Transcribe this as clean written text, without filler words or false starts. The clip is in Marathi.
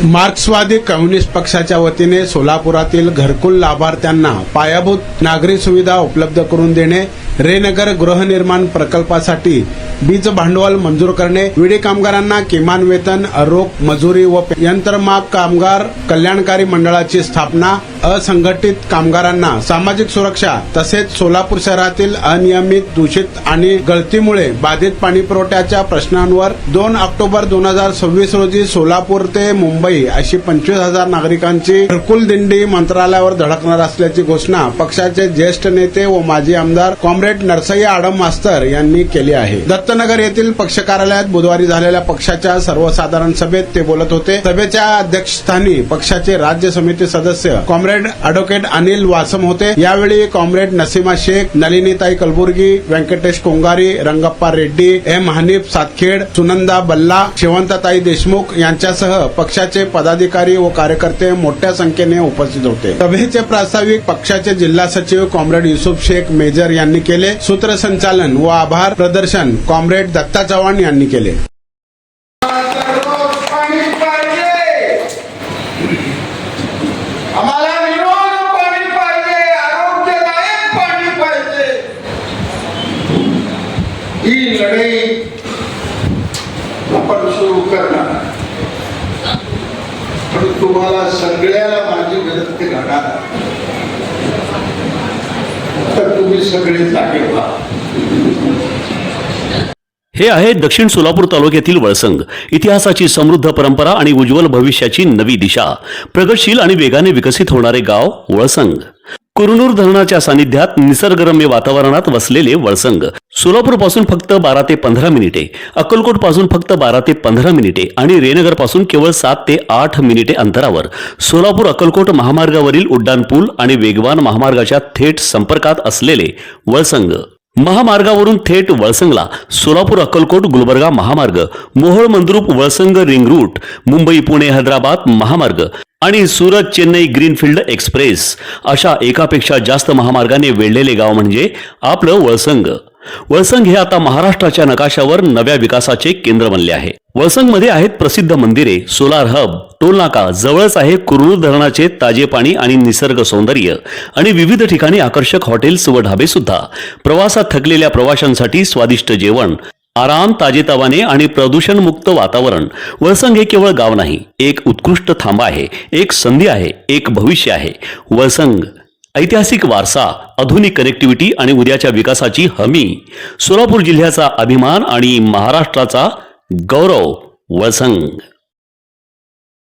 मार्क्सवादी कम्युनिस्ट पक्षाच्या वतीने सोलापुरातील घरकुल लाभार्थ्यांना पायाभूत नागरी सुविधा उपलब्ध करून देणे, रेनगर गृहनिर्माण प्रकल्पासाठी बीज भांडवल मंजूर करणे, विडी कामगारांना किमान वेतन, रोख मजुरी व यंत्रमाग कामगार कल्याणकारी मंडळाची स्थापना, असंघटित कामगारांना सामाजिक सुरक्षा तसेच सोलापूर शहरातील अनियमित, दूषित आणि गळतीमुळे बाधित पाणी पुरवठ्याच्या प्रश्नांवर 2 ऑक्टोबर 2026 रोजी सोलापूर ते मुंबई अशी 25,000 नागरिकांची घरकुल दिंडी मंत्रालयावर धडकणार असल्याची घोषणा पक्षाचे ज्येष्ठ नेते व माजी आमदार कॉम्रेड नरसय्या आडम मास्तर यांनी केली आहे. दत्तनगर येथील पक्ष कार्यालयात बुधवारी झालेल्या पक्षाच्या सर्वसाधारण सभेत ते बोलत होते. सभेच्या अध्यक्षस्थानी पक्षाचे राज्य समिती सदस्य कॉम्रेड ॲडव्होकेट अनिल वासम होते. यावेळी कॉम्रेड नसीमा शेख, नलिनीताई कलबुर्गी, व्यंकटेश कोंगारी, रंगप्पा रेड्डी, एम हनीफ सातखेड, सुनंदा बल्ला, शेवंताताई देशमुख यांच्यासह पक्षाचे पदाधिकारी व कार्यकर्ते मोठ्या संख्येने उपस्थित होते. सभेचे प्रास्ताविक पक्षाचे जिल्हा सचिव कॉम्रेड युसुफ शेख मेजर यांनी केले. सूत्रसंचालन व आभार प्रदर्शन कॉम्रेड दत्ता चव्हाण यांनी केले. ही लढाई आपण सुरू करणार, पण तुम्हाला सगळ्याला माझी विनंती करणार, तर तुम्ही सगळे जागे व्हा. हे आहे दक्षिण सोलापूर तालुक्यातील वळसंग. इतिहासाची समृद्ध परंपरा आणि उज्ज्वल भविष्याची नवी दिशा, प्रगतशील आणि वेगाने विकसित होणारे गाव वळसंग. कुरनूर धरणाच्या सानिध्यात निसर्गरम्य वातावरणात वसलेले वळसंग सोलापूर पासून फक्त 12 ते 15 मिनिटे, अक्कलकोट पासून फक्त 12 ते 15 मिनिटे आणि रेनगर पासून केवळ 7 ते 8 मिनिटे अंतरावर सोलापूर अक्कलकोट महामार्गावरील उड्डाण पूल आणि वेगवान महामार्गाच्या थेट संपर्कात असलेले वळसंग. महामार्गावरून थेट वळसंगला सोलापूर अक्कलकोट गुलबर्गा महामार्ग, मोहोळ मंद्रुप वळसंग रिंग रूट, मुंबई पुणे हैदराबाद महामार्ग आणि सुरत चेन्नई ग्रीनफील्ड एक्सप्रेस अशा एकापेक्षा जास्त महामार्गाने वेढलेले गाव म्हणजे आपलं वळसंग. वळसंग हे आता महाराष्ट्राच्या नकाशावर नव्या विकासाचे केंद्र बनले आहे. वळसंगमध्ये आहेत प्रसिद्ध मंदिरे, सोलार हब, टोलनाका, जवळच आहे कुरनूर धरणाचे ताजे पाणी आणि निसर्ग सौंदर्य आणि विविध ठिकाणी आकर्षक हॉटेल्स व ढाबे सुद्धा. प्रवासात थकलेल्या प्रवाशांसाठी स्वादिष्ट जेवण, आराम, ताजेतवाने आणि प्रदूषणमुक्त वातावरण. वळसंग हे केवळ गाव नाही, एक उत्कृष्ट थांबा आहे, एक संधी आहे, एक भविष्य आहे. वळसंग ऐतिहासिक वारसा, आधुनिक कनेक्टिव्हिटी आणि उद्याच्या विकासाची हमी. सोलापूर जिल्ह्याचा अभिमान आणि महाराष्ट्राचा गौरव. वळसंग.